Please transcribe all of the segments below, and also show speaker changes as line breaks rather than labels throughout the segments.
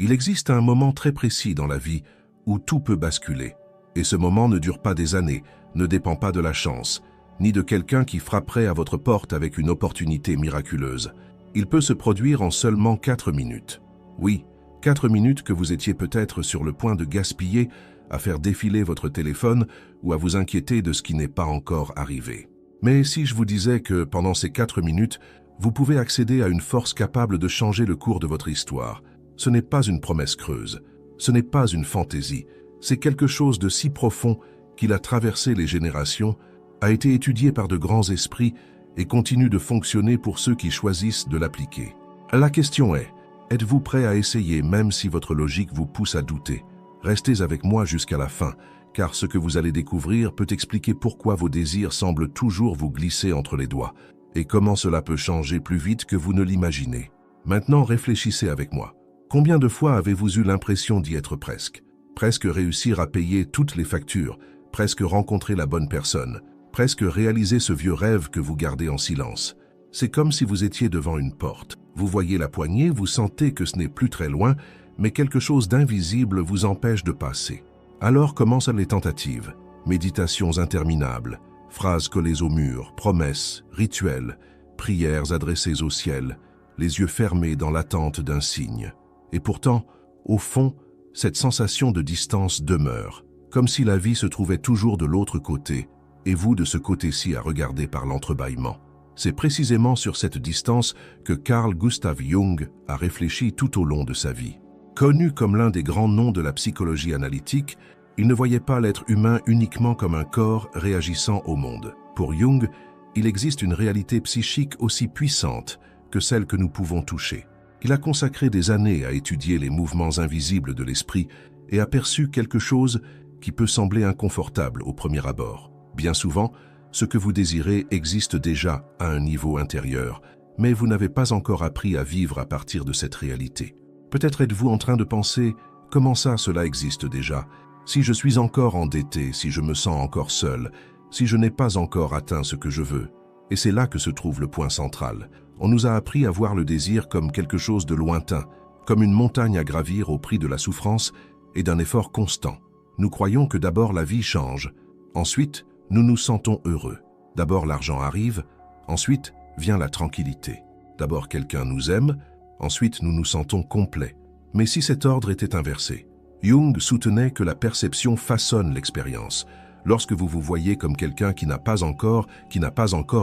Il existe un moment très précis dans la vie où tout peut basculer. Et ce moment ne dure pas des années, ne dépend pas de la chance, ni de quelqu'un qui frapperait à votre porte avec une opportunité miraculeuse. Il peut se produire en seulement 4 minutes. Oui, 4 minutes que vous étiez peut-être sur le point de gaspiller à faire défiler votre téléphone ou à vous inquiéter de ce qui n'est pas encore arrivé. Mais si je vous disais que pendant ces 4 minutes, vous pouvez accéder à une force capable de changer le cours de votre histoire, ce n'est pas une promesse creuse, ce n'est pas une fantaisie, c'est quelque chose de si profond qu'il a traversé les générations, a été étudié par de grands esprits et continue de fonctionner pour ceux qui choisissent de l'appliquer. La question est, êtes-vous prêt à essayer même si votre logique vous pousse à douter? Restez avec moi jusqu'à la fin, car ce que vous allez découvrir peut expliquer pourquoi vos désirs semblent toujours vous glisser entre les doigts et comment cela peut changer plus vite que vous ne l'imaginez. Maintenant, réfléchissez avec moi. Combien de fois avez-vous eu l'impression d'y être presque? Presque réussir à payer toutes les factures, presque rencontrer la bonne personne, presque réaliser ce vieux rêve que vous gardez en silence. C'est comme si vous étiez devant une porte. Vous voyez la poignée, vous sentez que ce n'est plus très loin, mais quelque chose d'invisible vous empêche de passer. Alors commencent les tentatives, méditations interminables, phrases collées au mur, promesses, rituels, prières adressées au ciel, les yeux fermés dans l'attente d'un signe. Et pourtant, au fond, cette sensation de distance demeure, comme si la vie se trouvait toujours de l'autre côté, et vous de ce côté-ci à regarder par l'entrebâillement. C'est précisément sur cette distance que Carl Gustav Jung a réfléchi tout au long de sa vie. Connu comme l'un des grands noms de la psychologie analytique, il ne voyait pas l'être humain uniquement comme un corps réagissant au monde. Pour Jung, il existe une réalité psychique aussi puissante que celle que nous pouvons toucher. Il a consacré des années à étudier les mouvements invisibles de l'esprit et a perçu quelque chose qui peut sembler inconfortable au premier abord. Bien souvent, ce que vous désirez existe déjà à un niveau intérieur, mais vous n'avez pas encore appris à vivre à partir de cette réalité. Peut-être êtes-vous en train de penser « Comment ça, cela existe déjà ? Si je suis encore endetté, si je me sens encore seul, si je n'ai pas encore atteint ce que je veux ?» Et c'est là que se trouve le point central. On nous a appris à voir le désir comme quelque chose de lointain, comme une montagne à gravir au prix de la souffrance et d'un effort constant. Nous croyons que d'abord la vie change, ensuite nous nous sentons heureux. D'abord l'argent arrive, ensuite vient la tranquillité. D'abord quelqu'un nous aime, ensuite nous nous sentons complets. Mais si cet ordre était inversé, Jung soutenait que la perception façonne l'expérience. Lorsque vous vous voyez comme quelqu'un qui n'a pas encore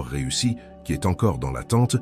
réussi, qui est encore dans l'attente,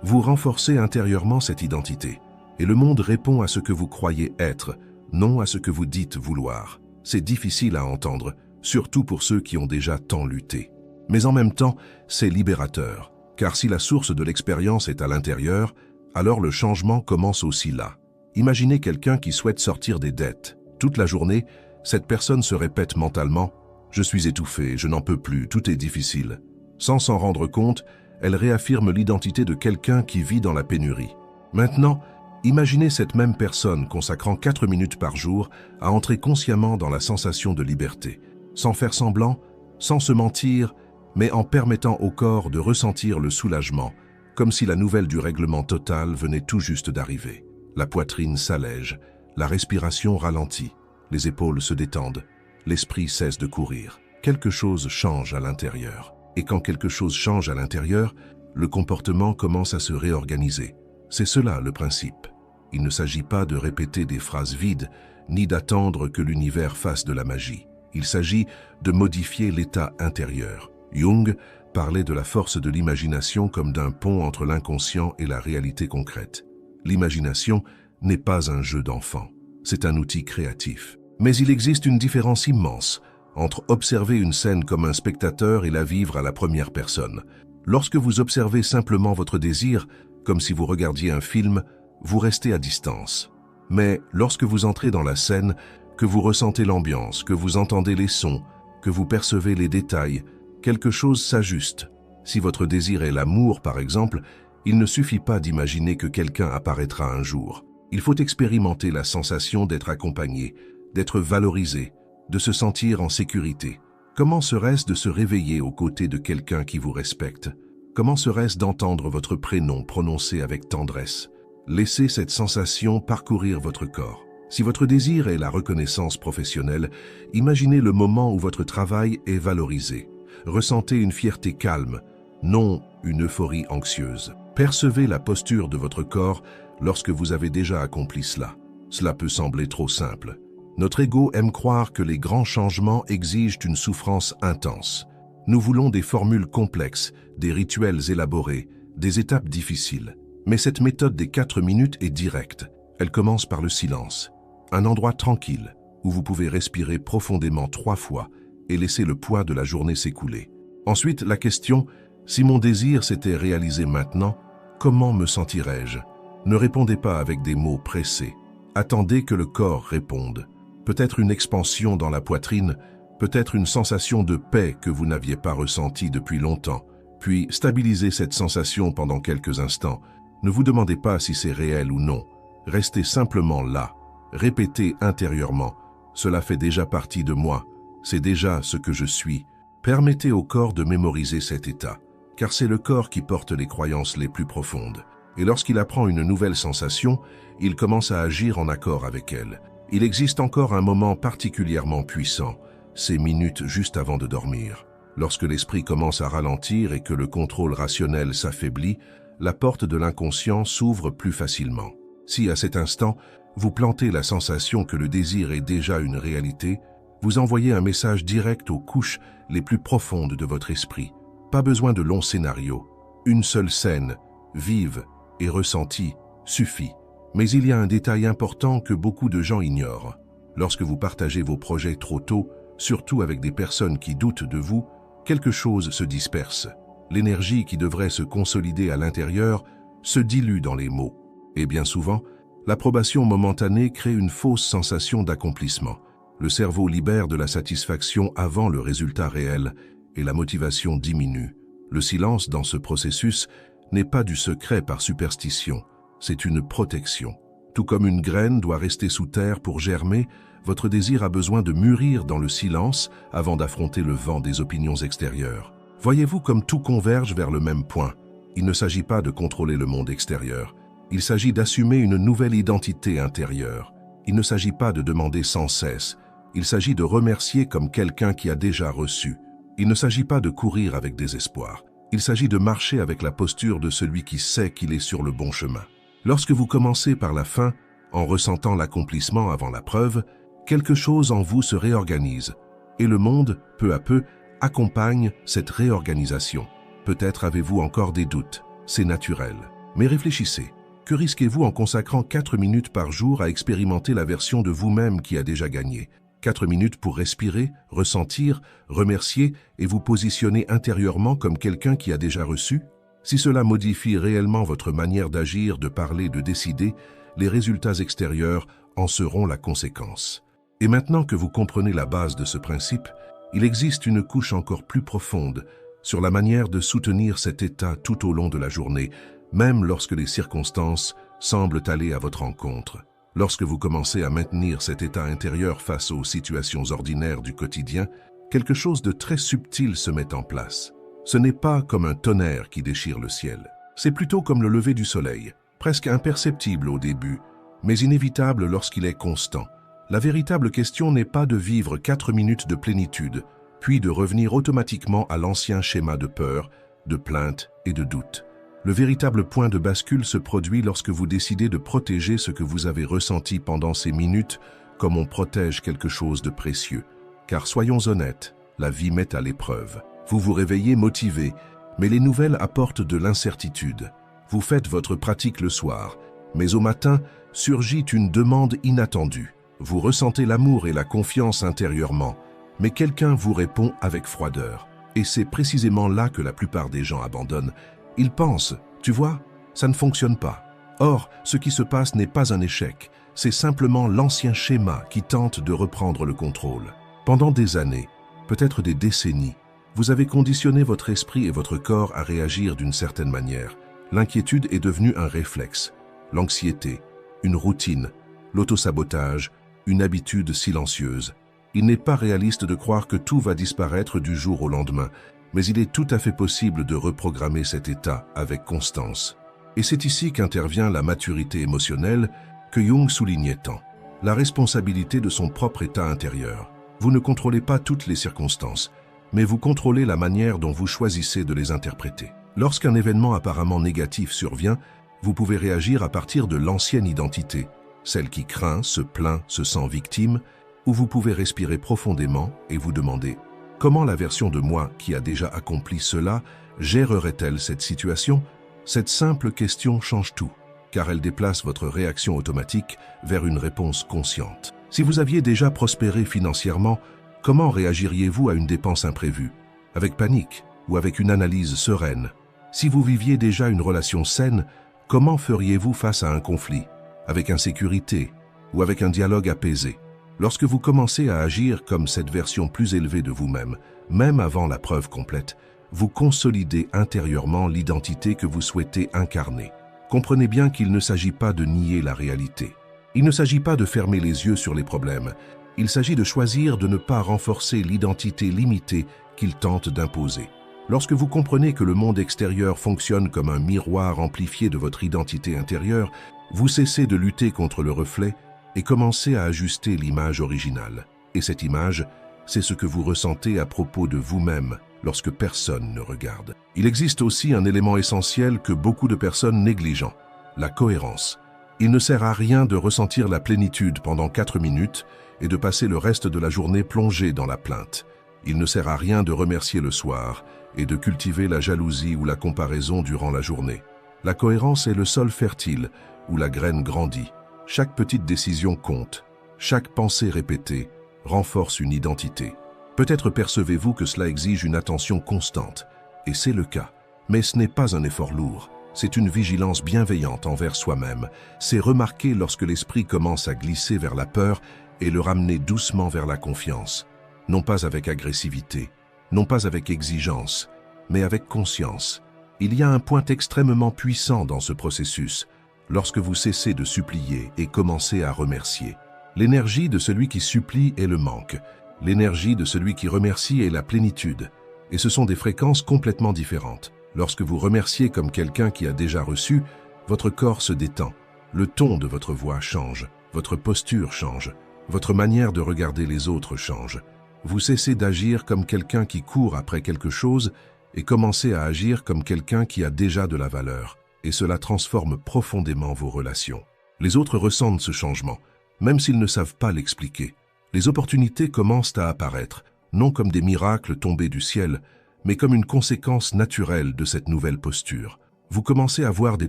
vous renforcez intérieurement cette identité. Et le monde répond à ce que vous croyez être, non à ce que vous dites vouloir. C'est difficile à entendre, surtout pour ceux qui ont déjà tant lutté. Mais en même temps, c'est libérateur, car si la source de l'expérience est à l'intérieur, alors le changement commence aussi là. Imaginez quelqu'un qui souhaite sortir des dettes. Toute la journée, cette personne se répète mentalement « Je suis étouffé, je n'en peux plus, tout est difficile ». Sans s'en rendre compte, elle réaffirme l'identité de quelqu'un qui vit dans la pénurie. Maintenant, imaginez cette même personne consacrant 4 minutes par jour à entrer consciemment dans la sensation de liberté, sans faire semblant, sans se mentir, mais en permettant au corps de ressentir le soulagement, comme si la nouvelle du règlement total venait tout juste d'arriver. La poitrine s'allège, la respiration ralentit, les épaules se détendent, l'esprit cesse de courir. Quelque chose change à l'intérieur. Et quand quelque chose change à l'intérieur, le comportement commence à se réorganiser. C'est cela le principe. Il ne s'agit pas de répéter des phrases vides, ni d'attendre que l'univers fasse de la magie. Il s'agit de modifier l'état intérieur. Jung parlait de la force de l'imagination comme d'un pont entre l'inconscient et la réalité concrète. L'imagination n'est pas un jeu d'enfant, c'est un outil créatif. Mais il existe une différence immense entre observer une scène comme un spectateur et la vivre à la première personne. Lorsque vous observez simplement votre désir, comme si vous regardiez un film, vous restez à distance. Mais lorsque vous entrez dans la scène, que vous ressentez l'ambiance, que vous entendez les sons, que vous percevez les détails, quelque chose s'ajuste. Si votre désir est l'amour, par exemple, il ne suffit pas d'imaginer que quelqu'un apparaîtra un jour. Il faut expérimenter la sensation d'être accompagné, d'être valorisé, de se sentir en sécurité. Comment serait-ce de se réveiller aux côtés de quelqu'un qui vous respecte? Comment serait-ce d'entendre votre prénom prononcé avec tendresse? Laissez cette sensation parcourir votre corps. Si votre désir est la reconnaissance professionnelle, imaginez le moment où votre travail est valorisé. Ressentez une fierté calme, non une euphorie anxieuse. Percevez la posture de votre corps lorsque vous avez déjà accompli cela. Cela peut sembler trop simple. Notre ego aime croire que les grands changements exigent une souffrance intense. Nous voulons des formules complexes, des rituels élaborés, des étapes difficiles. Mais cette méthode des 4 minutes est directe. Elle commence par le silence. Un endroit tranquille où vous pouvez respirer profondément 3 fois et laisser le poids de la journée s'écouler. Ensuite, la question, si mon désir s'était réalisé maintenant, comment me sentirais-je? Ne répondez pas avec des mots pressés. Attendez que le corps réponde. Peut-être une expansion dans la poitrine, peut-être une sensation de paix que vous n'aviez pas ressentie depuis longtemps. Puis, stabilisez cette sensation pendant quelques instants. Ne vous demandez pas si c'est réel ou non. Restez simplement là. Répétez intérieurement. Cela fait déjà partie de moi. C'est déjà ce que je suis. Permettez au corps de mémoriser cet état, car c'est le corps qui porte les croyances les plus profondes. Et lorsqu'il apprend une nouvelle sensation, il commence à agir en accord avec elle. Il existe encore un moment particulièrement puissant, ces minutes juste avant de dormir. Lorsque l'esprit commence à ralentir et que le contrôle rationnel s'affaiblit, la porte de l'inconscient s'ouvre plus facilement. Si à cet instant, vous plantez la sensation que le désir est déjà une réalité, vous envoyez un message direct aux couches les plus profondes de votre esprit. Pas besoin de longs scénarios. Une seule scène, vive et ressentie, suffit. Mais il y a un détail important que beaucoup de gens ignorent. Lorsque vous partagez vos projets trop tôt, surtout avec des personnes qui doutent de vous, quelque chose se disperse. L'énergie qui devrait se consolider à l'intérieur se dilue dans les mots. Et bien souvent, l'approbation momentanée crée une fausse sensation d'accomplissement. Le cerveau libère de la satisfaction avant le résultat réel et la motivation diminue. Le silence dans ce processus n'est pas du secret par superstition, c'est une protection. Tout comme une graine doit rester sous terre pour germer, votre désir a besoin de mûrir dans le silence avant d'affronter le vent des opinions extérieures. Voyez-vous comme tout converge vers le même point. Il ne s'agit pas de contrôler le monde extérieur. Il s'agit d'assumer une nouvelle identité intérieure. Il ne s'agit pas de demander sans cesse. Il s'agit de remercier comme quelqu'un qui a déjà reçu. Il ne s'agit pas de courir avec désespoir. Il s'agit de marcher avec la posture de celui qui sait qu'il est sur le bon chemin. Lorsque vous commencez par la fin, en ressentant l'accomplissement avant la preuve, quelque chose en vous se réorganise. Et le monde, peu à peu, accompagne cette réorganisation. Peut-être avez-vous encore des doutes. C'est naturel. Mais réfléchissez. Que risquez-vous en consacrant 4 minutes par jour à expérimenter la version de vous-même qui a déjà gagné? 4 minutes pour respirer, ressentir, remercier et vous positionner intérieurement comme quelqu'un qui a déjà reçu? Si cela modifie réellement votre manière d'agir, de parler, de décider, les résultats extérieurs en seront la conséquence. Et maintenant que vous comprenez la base de ce principe, il existe une couche encore plus profonde sur la manière de soutenir cet état tout au long de la journée, même lorsque les circonstances semblent aller à votre encontre. Lorsque vous commencez à maintenir cet état intérieur face aux situations ordinaires du quotidien, quelque chose de très subtil se met en place. Ce n'est pas comme un tonnerre qui déchire le ciel. C'est plutôt comme le lever du soleil, presque imperceptible au début, mais inévitable lorsqu'il est constant. La véritable question n'est pas de vivre 4 minutes de plénitude, puis de revenir automatiquement à l'ancien schéma de peur, de plainte et de doute. Le véritable point de bascule se produit lorsque vous décidez de protéger ce que vous avez ressenti pendant ces minutes comme on protège quelque chose de précieux. Car soyons honnêtes, la vie met à l'épreuve. Vous vous réveillez motivé, mais les nouvelles apportent de l'incertitude. Vous faites votre pratique le soir, mais au matin surgit une demande inattendue. Vous ressentez l'amour et la confiance intérieurement, mais quelqu'un vous répond avec froideur. Et c'est précisément là que la plupart des gens abandonnent. Ils pensent, tu vois, ça ne fonctionne pas. Or, ce qui se passe n'est pas un échec, c'est simplement l'ancien schéma qui tente de reprendre le contrôle. Pendant des années, peut-être des décennies, vous avez conditionné votre esprit et votre corps à réagir d'une certaine manière. L'inquiétude est devenue un réflexe, l'anxiété, une routine, l'autosabotage, une habitude silencieuse. Il n'est pas réaliste de croire que tout va disparaître du jour au lendemain, mais il est tout à fait possible de reprogrammer cet état avec constance. Et c'est ici qu'intervient la maturité émotionnelle que Jung soulignait tant. la responsabilité de son propre état intérieur. Vous ne contrôlez pas toutes les circonstances, mais vous contrôlez la manière dont vous choisissez de les interpréter. Lorsqu'un événement apparemment négatif survient, vous pouvez réagir à partir de l'ancienne identité, celle qui craint, se plaint, se sent victime, ou vous pouvez respirer profondément et vous demander « Comment la version de moi qui a déjà accompli cela gérerait-elle cette situation ?» Cette simple question change tout, car elle déplace votre réaction automatique vers une réponse consciente. Si vous aviez déjà prospéré financièrement, comment réagiriez-vous à une dépense imprévue? Avec panique ou avec une analyse sereine? Si vous viviez déjà une relation saine, comment feriez-vous face à un conflit? Avec insécurité ou avec un dialogue apaisé? Lorsque vous commencez à agir comme cette version plus élevée de vous-même, même avant la preuve complète, vous consolidez intérieurement l'identité que vous souhaitez incarner. Comprenez bien qu'il ne s'agit pas de nier la réalité. Il ne s'agit pas de fermer les yeux sur les problèmes. Il s'agit de choisir de ne pas renforcer l'identité limitée qu'il tente d'imposer. Lorsque vous comprenez que le monde extérieur fonctionne comme un miroir amplifié de votre identité intérieure, vous cessez de lutter contre le reflet et commencez à ajuster l'image originale. Et cette image, c'est ce que vous ressentez à propos de vous-même lorsque personne ne regarde. Il existe aussi un élément essentiel que beaucoup de personnes négligent, la cohérence. Il ne sert à rien de ressentir la plénitude pendant 4 minutes et de passer le reste de la journée plongé dans la plainte. Il ne sert à rien de remercier le soir et de cultiver la jalousie ou la comparaison durant la journée. La cohérence est le sol fertile où la graine grandit. Chaque petite décision compte. Chaque pensée répétée renforce une identité. Peut-être percevez-vous que cela exige une attention constante, et c'est le cas. Mais ce n'est pas un effort lourd. C'est une vigilance bienveillante envers soi-même. C'est remarquer lorsque l'esprit commence à glisser vers la peur et le ramener doucement vers la confiance. Non pas avec agressivité, non pas avec exigence, mais avec conscience. Il y a un point extrêmement puissant dans ce processus, lorsque vous cessez de supplier et commencez à remercier. L'énergie de celui qui supplie est le manque. L'énergie de celui qui remercie est la plénitude. Et ce sont des fréquences complètement différentes. Lorsque vous remerciez comme quelqu'un qui a déjà reçu, votre corps se détend. Le ton de votre voix change. Votre posture change. Votre manière de regarder les autres change. Vous cessez d'agir comme quelqu'un qui court après quelque chose et commencez à agir comme quelqu'un qui a déjà de la valeur. Et cela transforme profondément vos relations. Les autres ressentent ce changement, même s'ils ne savent pas l'expliquer. Les opportunités commencent à apparaître, non comme des miracles tombés du ciel, mais comme une conséquence naturelle de cette nouvelle posture. Vous commencez à voir des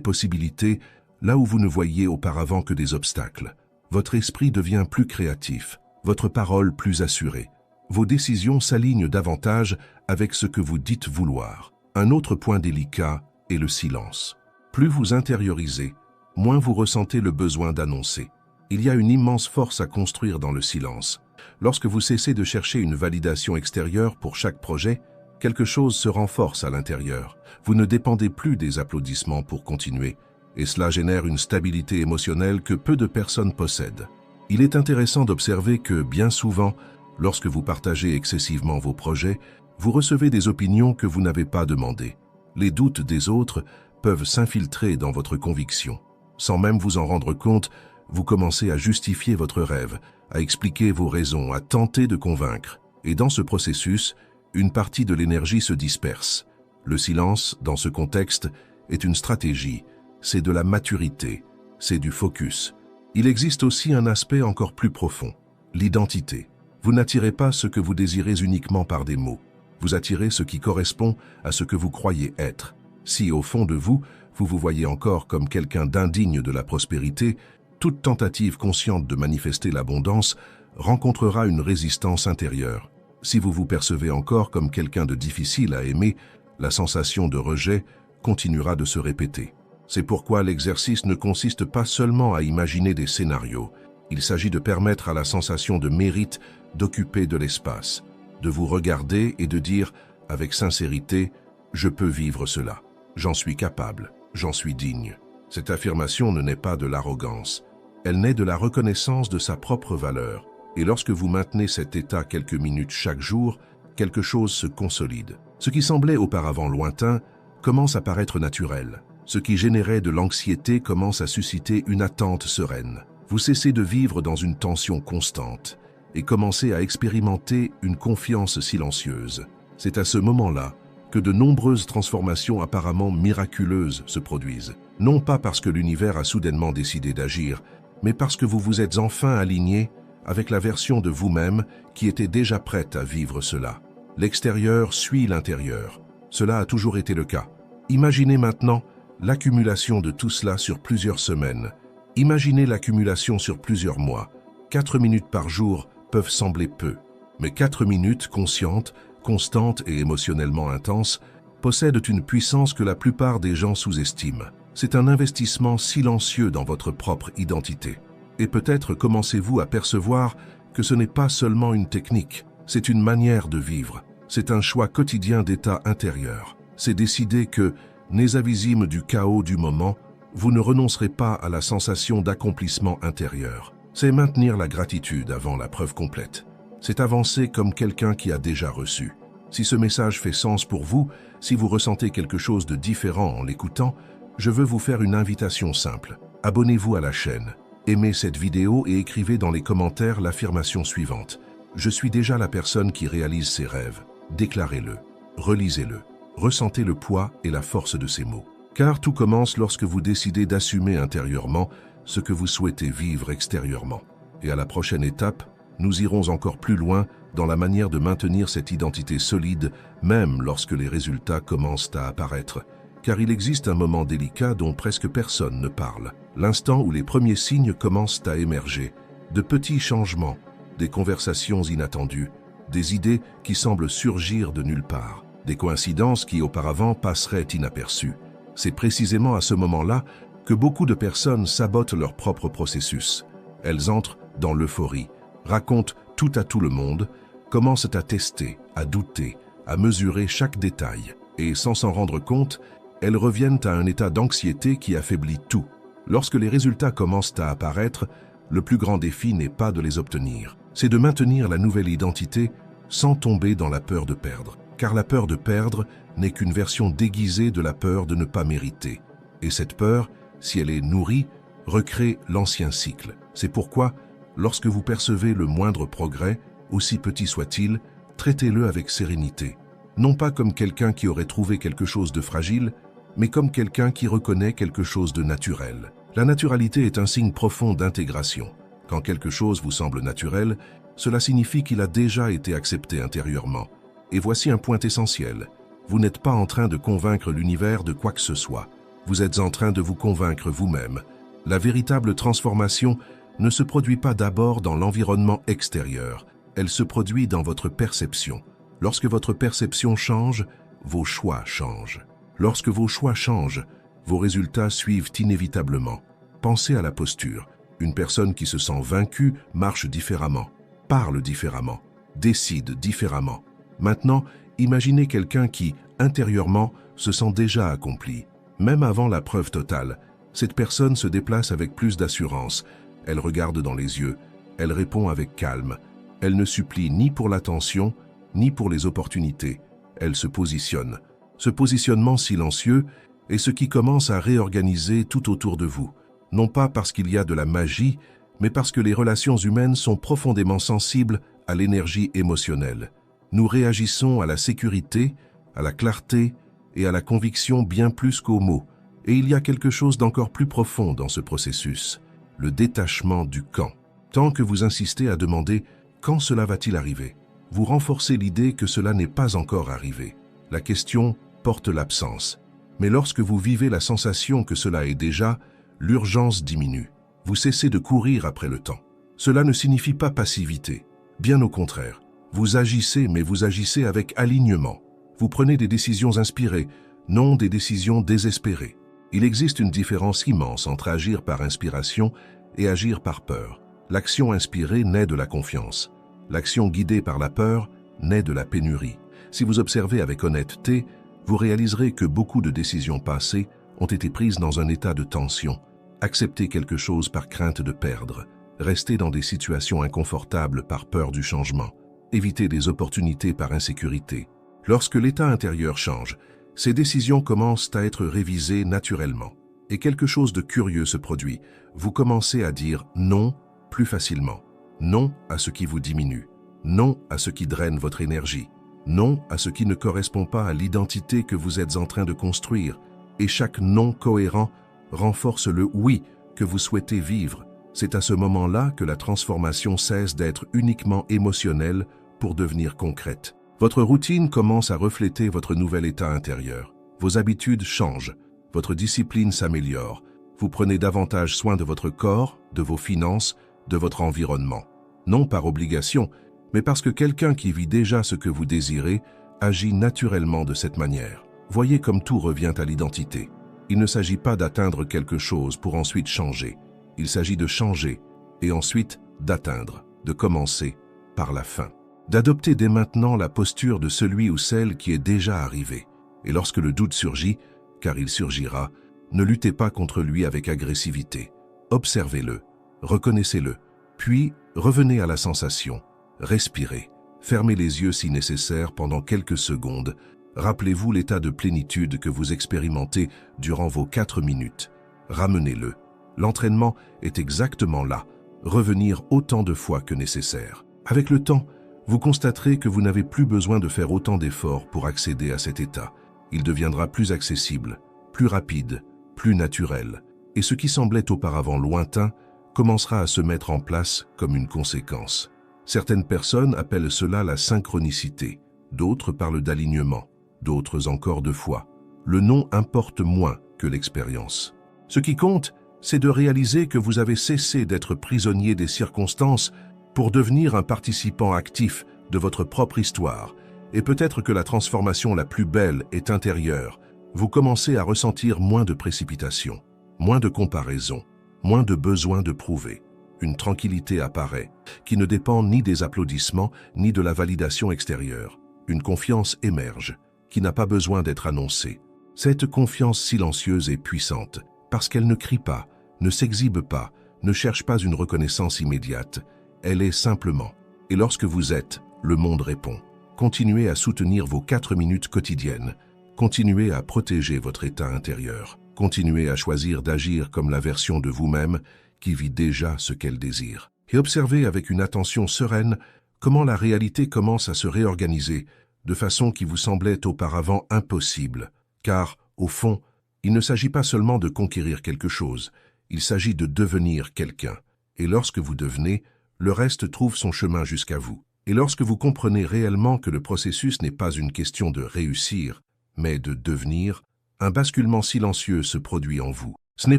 possibilités là où vous ne voyiez auparavant que des obstacles. Votre esprit devient plus créatif, votre parole plus assurée. Vos décisions s'alignent davantage avec ce que vous dites vouloir. Un autre point délicat est le silence. Plus vous intériorisez, moins vous ressentez le besoin d'annoncer. Il y a une immense force à construire dans le silence. Lorsque vous cessez de chercher une validation extérieure pour chaque projet, quelque chose se renforce à l'intérieur. Vous ne dépendez plus des applaudissements pour continuer, et cela génère une stabilité émotionnelle que peu de personnes possèdent. Il est intéressant d'observer que, bien souvent, lorsque vous partagez excessivement vos projets, vous recevez des opinions que vous n'avez pas demandées. Les doutes des autres peuvent s'infiltrer dans votre conviction. Sans même vous en rendre compte, vous commencez à justifier votre rêve, à expliquer vos raisons, à tenter de convaincre. Et dans ce processus, une partie de l'énergie se disperse. Le silence, dans ce contexte, est une stratégie. C'est de la maturité, c'est du focus. Il existe aussi un aspect encore plus profond, l'identité. Vous n'attirez pas ce que vous désirez uniquement par des mots. Vous attirez ce qui correspond à ce que vous croyez être. Si, au fond de vous, vous vous voyez encore comme quelqu'un d'indigne de la prospérité, toute tentative consciente de manifester l'abondance rencontrera une résistance intérieure. Si vous vous percevez encore comme quelqu'un de difficile à aimer, la sensation de rejet continuera de se répéter. C'est pourquoi l'exercice ne consiste pas seulement à imaginer des scénarios. Il s'agit de permettre à la sensation de mérite d'occuper de l'espace, de vous regarder et de dire avec sincérité « Je peux vivre cela, j'en suis capable, j'en suis digne ». Cette affirmation ne naît pas de l'arrogance, elle naît de la reconnaissance de sa propre valeur. Et lorsque vous maintenez cet état quelques minutes chaque jour, quelque chose se consolide. Ce qui semblait auparavant lointain commence à paraître naturel. Ce qui générait de l'anxiété commence à susciter une attente sereine. Vous cessez de vivre dans une tension constante et commencez à expérimenter une confiance silencieuse. C'est à ce moment-là que de nombreuses transformations apparemment miraculeuses se produisent. Non pas parce que l'univers a soudainement décidé d'agir, mais parce que vous vous êtes enfin aligné avec la version de vous-même qui était déjà prête à vivre cela. L'extérieur suit l'intérieur. Cela a toujours été le cas. Imaginez maintenant l'accumulation de tout cela sur plusieurs semaines. Imaginez l'accumulation sur plusieurs mois. 4 minutes par jour peuvent sembler peu, mais 4 minutes conscientes, constantes et émotionnellement intenses possèdent une puissance que la plupart des gens sous-estiment. C'est un investissement silencieux dans votre propre identité. Et peut-être commencez-vous à percevoir que ce n'est pas seulement une technique, c'est une manière de vivre. C'est un choix quotidien d'état intérieur. C'est décider que, nés avisimes du chaos du moment, vous ne renoncerez pas à la sensation d'accomplissement intérieur. C'est maintenir la gratitude avant la preuve complète. C'est avancer comme quelqu'un qui a déjà reçu. Si ce message fait sens pour vous, si vous ressentez quelque chose de différent en l'écoutant, je veux vous faire une invitation simple. Abonnez-vous à la chaîne, aimez cette vidéo et écrivez dans les commentaires l'affirmation suivante. Je suis déjà la personne qui réalise ses rêves. Déclarez-le, relisez-le, ressentez le poids et la force de ces mots. Car tout commence lorsque vous décidez d'assumer intérieurement ce que vous souhaitez vivre extérieurement. Et à la prochaine étape, nous irons encore plus loin dans la manière de maintenir cette identité solide, même lorsque les résultats commencent à apparaître. Car il existe un moment délicat dont presque personne ne parle. L'instant où les premiers signes commencent à émerger. De petits changements, des conversations inattendues, des idées qui semblent surgir de nulle part, des coïncidences qui auparavant passeraient inaperçues. C'est précisément à ce moment-là que beaucoup de personnes sabotent leur propre processus. Elles entrent dans l'euphorie, racontent tout à tout le monde, commencent à tester, à douter, à mesurer chaque détail. Et sans s'en rendre compte, elles reviennent à un état d'anxiété qui affaiblit tout. Lorsque les résultats commencent à apparaître, le plus grand défi n'est pas de les obtenir. C'est de maintenir la nouvelle identité sans tomber dans la peur de perdre. Car la peur de perdre n'est qu'une version déguisée de la peur de ne pas mériter. Et cette peur, si elle est nourrie, recrée l'ancien cycle. C'est pourquoi, lorsque vous percevez le moindre progrès, aussi petit soit-il, traitez-le avec sérénité. Non pas comme quelqu'un qui aurait trouvé quelque chose de fragile, mais comme quelqu'un qui reconnaît quelque chose de naturel. La naturalité est un signe profond d'intégration. Quand quelque chose vous semble naturel, cela signifie qu'il a déjà été accepté intérieurement. Et voici un point essentiel. Vous n'êtes pas en train de convaincre l'univers de quoi que ce soit. Vous êtes en train de vous convaincre vous-même. La véritable transformation ne se produit pas d'abord dans l'environnement extérieur. Elle se produit dans votre perception. Lorsque votre perception change, vos choix changent. Lorsque vos choix changent, vos résultats suivent inévitablement. Pensez à la posture. Une personne qui se sent vaincue marche différemment, parle différemment, décide différemment. Maintenant, imaginez quelqu'un qui, intérieurement, se sent déjà accompli. Même avant la preuve totale, cette personne se déplace avec plus d'assurance. Elle regarde dans les yeux, elle répond avec calme. Elle ne supplie ni pour l'attention, ni pour les opportunités. Elle se positionne. Ce positionnement silencieux est ce qui commence à réorganiser tout autour de vous. Non pas parce qu'il y a de la magie, mais parce que les relations humaines sont profondément sensibles à l'énergie émotionnelle. Nous réagissons à la sécurité, à la clarté et à la conviction bien plus qu'aux mots. Et il y a quelque chose d'encore plus profond dans ce processus, le détachement du quand. Tant que vous insistez à demander « quand cela va-t-il arriver ?», vous renforcez l'idée que cela n'est pas encore arrivé. La question porte l'absence. Mais lorsque vous vivez la sensation que cela est déjà, l'urgence diminue. Vous cessez de courir après le temps. Cela ne signifie pas passivité. Bien au contraire. Vous agissez, mais vous agissez avec alignement. Vous prenez des décisions inspirées, non des décisions désespérées. Il existe une différence immense entre agir par inspiration et agir par peur. L'action inspirée naît de la confiance. L'action guidée par la peur naît de la pénurie. Si vous observez avec honnêteté, vous réaliserez que beaucoup de décisions passées ont été prises dans un état de tension. Accepter quelque chose par crainte de perdre, rester dans des situations inconfortables par peur du changement, éviter des opportunités par insécurité. Lorsque l'état intérieur change, ces décisions commencent à être révisées naturellement. Et quelque chose de curieux se produit. Vous commencez à dire non plus facilement. Non à ce qui vous diminue. Non à ce qui draine votre énergie. Non à ce qui ne correspond pas à l'identité que vous êtes en train de construire. Et chaque non cohérent renforce le oui que vous souhaitez vivre. C'est à ce moment-là que la transformation cesse d'être uniquement émotionnelle pour devenir concrète. Votre routine commence à refléter votre nouvel état intérieur. Vos habitudes changent. Votre discipline s'améliore. Vous prenez davantage soin de votre corps, de vos finances, de votre environnement. Non par obligation, mais parce que quelqu'un qui vit déjà ce que vous désirez agit naturellement de cette manière. Voyez comme tout revient à l'identité. Il ne s'agit pas d'atteindre quelque chose pour ensuite changer. Il s'agit de changer et ensuite d'atteindre, de commencer par la fin. D'adopter dès maintenant la posture de celui ou celle qui est déjà arrivé. Et lorsque le doute surgit, car il surgira, ne luttez pas contre lui avec agressivité. Observez-le, reconnaissez-le, puis revenez à la sensation. Respirez, fermez les yeux si nécessaire pendant quelques secondes. Rappelez-vous l'état de plénitude que vous expérimentez durant vos 4 minutes. Ramenez-le. L'entraînement est exactement là. Revenir autant de fois que nécessaire. Avec le temps, vous constaterez que vous n'avez plus besoin de faire autant d'efforts pour accéder à cet état. Il deviendra plus accessible, plus rapide, plus naturel. Et ce qui semblait auparavant lointain commencera à se mettre en place comme une conséquence. Certaines personnes appellent cela la synchronicité, d'autres parlent d'alignement, d'autres encore de foi. Le nom importe moins que l'expérience. Ce qui compte, c'est de réaliser que vous avez cessé d'être prisonnier des circonstances pour devenir un participant actif de votre propre histoire. Et peut-être que la transformation la plus belle est intérieure. Vous commencez à ressentir moins de précipitation, moins de comparaison, moins de besoin de prouver. Une tranquillité apparaît, qui ne dépend ni des applaudissements, ni de la validation extérieure. Une confiance émerge, qui n'a pas besoin d'être annoncée. Cette confiance silencieuse est puissante, parce qu'elle ne crie pas, ne s'exhibe pas, ne cherche pas une reconnaissance immédiate. Elle est simplement. Et lorsque vous êtes, le monde répond. Continuez à soutenir vos 4 minutes quotidiennes. Continuez à protéger votre état intérieur. Continuez à choisir d'agir comme la version de vous-même qui vit déjà ce qu'elle désire. Et observez avec une attention sereine comment la réalité commence à se réorganiser de façon qui vous semblait auparavant impossible. Car, au fond, il ne s'agit pas seulement de conquérir quelque chose, il s'agit de devenir quelqu'un. Et lorsque vous devenez, le reste trouve son chemin jusqu'à vous. Et lorsque vous comprenez réellement que le processus n'est pas une question de réussir, mais de devenir, un basculement silencieux se produit en vous. Ce n'est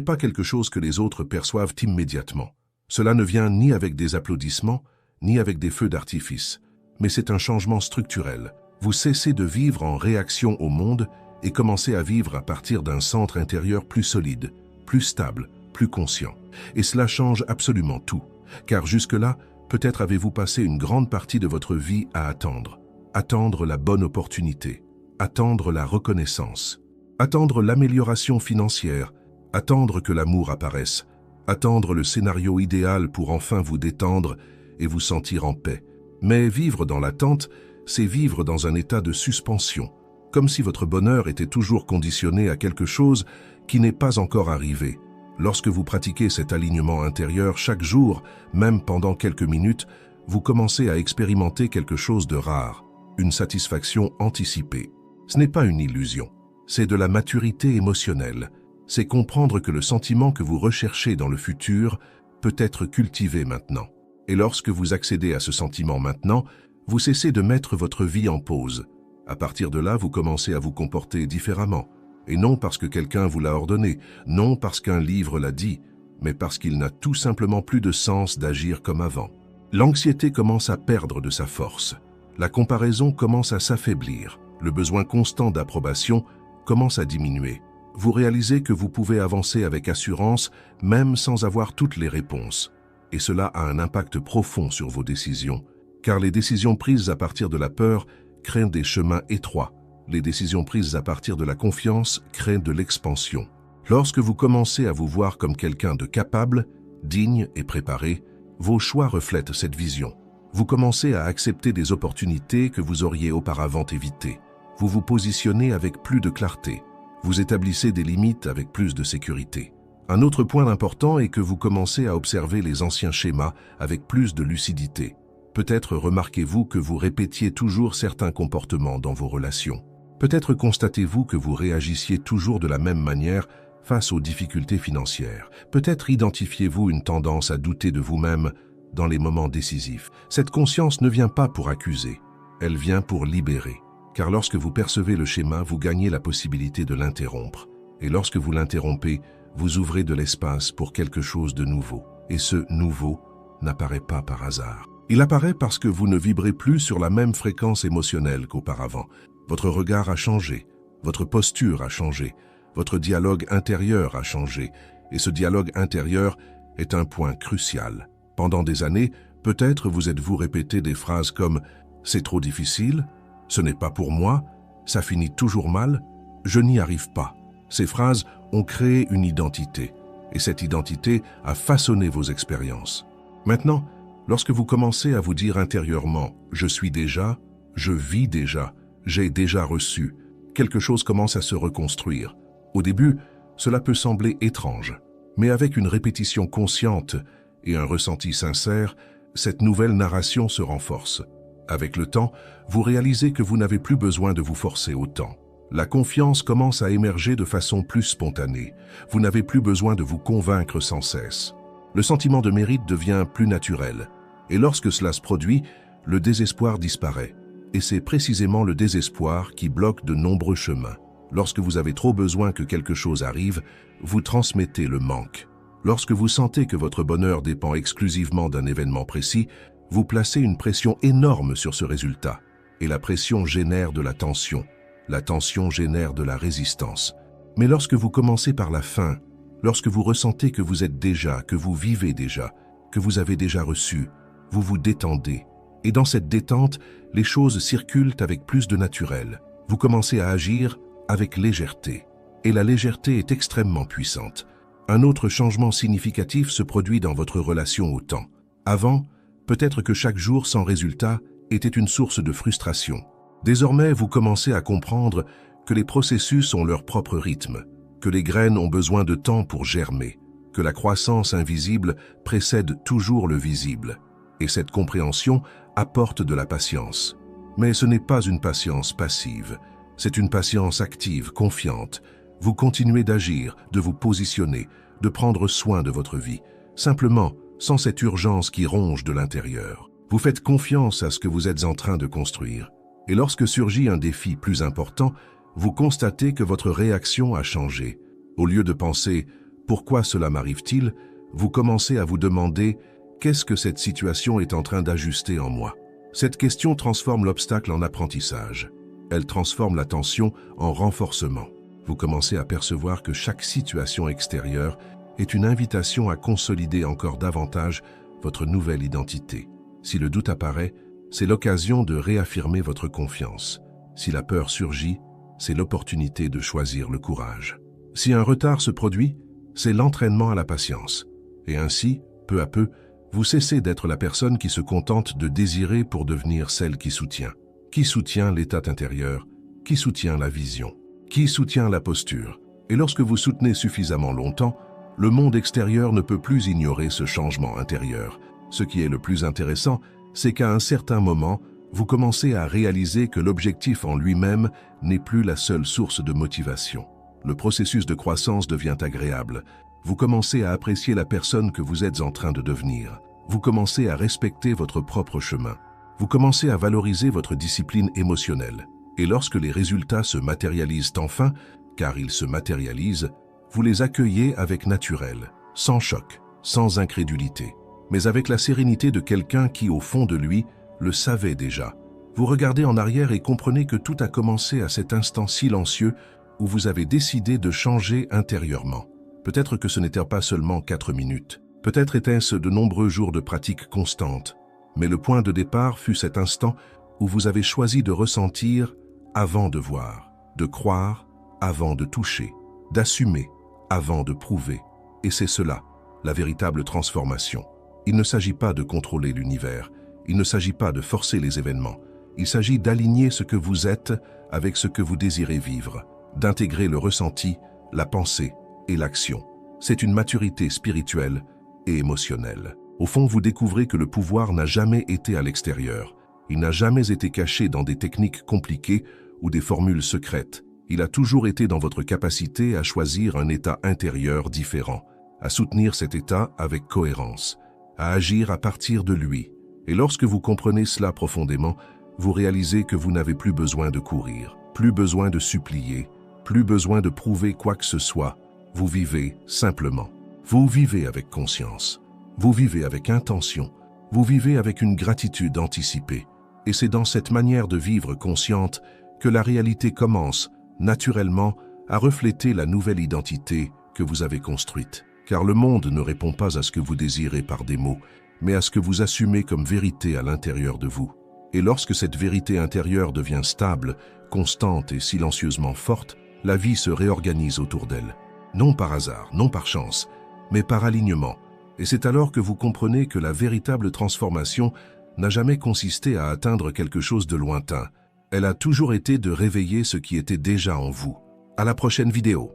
pas quelque chose que les autres perçoivent immédiatement. Cela ne vient ni avec des applaudissements, ni avec des feux d'artifice, mais c'est un changement structurel. Vous cessez de vivre en réaction au monde et commencez à vivre à partir d'un centre intérieur plus solide, plus stable, plus conscient. Et cela change absolument tout, car jusque-là, peut-être avez-vous passé une grande partie de votre vie à attendre. Attendre la bonne opportunité, attendre la reconnaissance, attendre l'amélioration financière, attendre que l'amour apparaisse, attendre le scénario idéal pour enfin vous détendre et vous sentir en paix. Mais vivre dans l'attente, c'est vivre dans un état de suspension, comme si votre bonheur était toujours conditionné à quelque chose qui n'est pas encore arrivé. Lorsque vous pratiquez cet alignement intérieur chaque jour, même pendant quelques minutes, vous commencez à expérimenter quelque chose de rare, une satisfaction anticipée. Ce n'est pas une illusion, c'est de la maturité émotionnelle. C'est comprendre que le sentiment que vous recherchez dans le futur peut être cultivé maintenant. Et lorsque vous accédez à ce sentiment maintenant, vous cessez de mettre votre vie en pause. À partir de là, vous commencez à vous comporter différemment. Et non parce que quelqu'un vous l'a ordonné, non parce qu'un livre l'a dit, mais parce qu'il n'a tout simplement plus de sens d'agir comme avant. L'anxiété commence à perdre de sa force. La comparaison commence à s'affaiblir. Le besoin constant d'approbation commence à diminuer. Vous réalisez que vous pouvez avancer avec assurance, même sans avoir toutes les réponses. Et cela a un impact profond sur vos décisions, car les décisions prises à partir de la peur créent des chemins étroits. Les décisions prises à partir de la confiance créent de l'expansion. Lorsque vous commencez à vous voir comme quelqu'un de capable, digne et préparé, vos choix reflètent cette vision. Vous commencez à accepter des opportunités que vous auriez auparavant évitées. Vous vous positionnez avec plus de clarté. Vous établissez des limites avec plus de sécurité. Un autre point important est que vous commencez à observer les anciens schémas avec plus de lucidité. Peut-être remarquez-vous que vous répétiez toujours certains comportements dans vos relations. Peut-être constatez-vous que vous réagissiez toujours de la même manière face aux difficultés financières. Peut-être identifiez-vous une tendance à douter de vous-même dans les moments décisifs. Cette conscience ne vient pas pour accuser, elle vient pour libérer. Car lorsque vous percevez le schéma, vous gagnez la possibilité de l'interrompre. Et lorsque vous l'interrompez, vous ouvrez de l'espace pour quelque chose de nouveau. Et ce nouveau n'apparaît pas par hasard. Il apparaît parce que vous ne vibrez plus sur la même fréquence émotionnelle qu'auparavant. Votre regard a changé, votre posture a changé, votre dialogue intérieur a changé. Et ce dialogue intérieur est un point crucial. Pendant des années, peut-être vous êtes-vous répété des phrases comme « c'est trop difficile »,« ce n'est pas pour moi »,« ça finit toujours mal »,« je n'y arrive pas ». Ces phrases ont créé une identité, et cette identité a façonné vos expériences. Maintenant, lorsque vous commencez à vous dire intérieurement « je suis déjà »,« je vis déjà »,« j'ai déjà reçu », quelque chose commence à se reconstruire. Au début, cela peut sembler étrange, mais avec une répétition consciente et un ressenti sincère, cette nouvelle narration se renforce. Avec le temps, vous réalisez que vous n'avez plus besoin de vous forcer autant. La confiance commence à émerger de façon plus spontanée. Vous n'avez plus besoin de vous convaincre sans cesse. Le sentiment de mérite devient plus naturel. Et lorsque cela se produit, le désespoir disparaît. Et c'est précisément le désespoir qui bloque de nombreux chemins. Lorsque vous avez trop besoin que quelque chose arrive, vous transmettez le manque. Lorsque vous sentez que votre bonheur dépend exclusivement d'un événement précis, vous placez une pression énorme sur ce résultat. Et la pression génère de la tension. La tension génère de la résistance. Mais lorsque vous commencez par la fin, lorsque vous ressentez que vous êtes déjà, que vous vivez déjà, que vous avez déjà reçu, vous vous détendez. Et dans cette détente, les choses circulent avec plus de naturel. Vous commencez à agir avec légèreté. Et la légèreté est extrêmement puissante. Un autre changement significatif se produit dans votre relation au temps. Avant, peut-être que chaque jour sans résultat était une source de frustration. Désormais, vous commencez à comprendre que les processus ont leur propre rythme, que les graines ont besoin de temps pour germer, que la croissance invisible précède toujours le visible. Et cette compréhension apporte de la patience. Mais ce n'est pas une patience passive, c'est une patience active, confiante. Vous continuez d'agir, de vous positionner, de prendre soin de votre vie, simplement sans cette urgence qui ronge de l'intérieur. Vous faites confiance à ce que vous êtes en train de construire. Et lorsque surgit un défi plus important, vous constatez que votre réaction a changé. Au lieu de penser « pourquoi cela m'arrive-t-il ?», vous commencez à vous demander « qu'est-ce que cette situation est en train d'ajuster en moi ?» Cette question transforme l'obstacle en apprentissage. Elle transforme la tension en renforcement. Vous commencez à percevoir que chaque situation extérieure est une invitation à consolider encore davantage votre nouvelle identité. Si le doute apparaît, c'est l'occasion de réaffirmer votre confiance. Si la peur surgit, c'est l'opportunité de choisir le courage. Si un retard se produit, c'est l'entraînement à la patience. Et ainsi, peu à peu, vous cessez d'être la personne qui se contente de désirer pour devenir celle qui soutient l'état intérieur, qui soutient la vision, qui soutient la posture. Et lorsque vous soutenez suffisamment longtemps, le monde extérieur ne peut plus ignorer ce changement intérieur. Ce qui est le plus intéressant, c'est qu'à un certain moment, vous commencez à réaliser que l'objectif en lui-même n'est plus la seule source de motivation. Le processus de croissance devient agréable. Vous commencez à apprécier la personne que vous êtes en train de devenir. Vous commencez à respecter votre propre chemin. Vous commencez à valoriser votre discipline émotionnelle. Et lorsque les résultats se matérialisent enfin, car ils se matérialisent, vous les accueillez avec naturel, sans choc, sans incrédulité, mais avec la sérénité de quelqu'un qui, au fond de lui, le savait déjà. Vous regardez en arrière et comprenez que tout a commencé à cet instant silencieux où vous avez décidé de changer intérieurement. Peut-être que ce n'était pas seulement 4 minutes. Peut-être était-ce de nombreux jours de pratique constante. Mais le point de départ fut cet instant où vous avez choisi de ressentir avant de voir, de croire avant de toucher, d'assumer avant de prouver. Et c'est cela, la véritable transformation. Il ne s'agit pas de contrôler l'univers, il ne s'agit pas de forcer les événements. Il s'agit d'aligner ce que vous êtes avec ce que vous désirez vivre. d'intégrer le ressenti, la pensée et l'action. C'est une maturité spirituelle et émotionnelle. Au fond, vous découvrez que le pouvoir n'a jamais été à l'extérieur. Il n'a jamais été caché dans des techniques compliquées ou des formules secrètes. Il a toujours été dans votre capacité à choisir un état intérieur différent, à soutenir cet état avec cohérence, à agir à partir de lui. Et lorsque vous comprenez cela profondément, vous réalisez que vous n'avez plus besoin de courir, plus besoin de supplier, plus besoin de prouver quoi que ce soit. Vous vivez simplement. Vous vivez avec conscience. Vous vivez avec intention. Vous vivez avec une gratitude anticipée. Et c'est dans cette manière de vivre consciente que la réalité commence, naturellement, à refléter la nouvelle identité que vous avez construite. Car le monde ne répond pas à ce que vous désirez par des mots, mais à ce que vous assumez comme vérité à l'intérieur de vous. Et lorsque cette vérité intérieure devient stable, constante et silencieusement forte, la vie se réorganise autour d'elle. Non par hasard, non par chance, mais par alignement. Et c'est alors que vous comprenez que la véritable transformation n'a jamais consisté à atteindre quelque chose de lointain. Elle a toujours été de réveiller ce qui était déjà en vous. À la prochaine vidéo.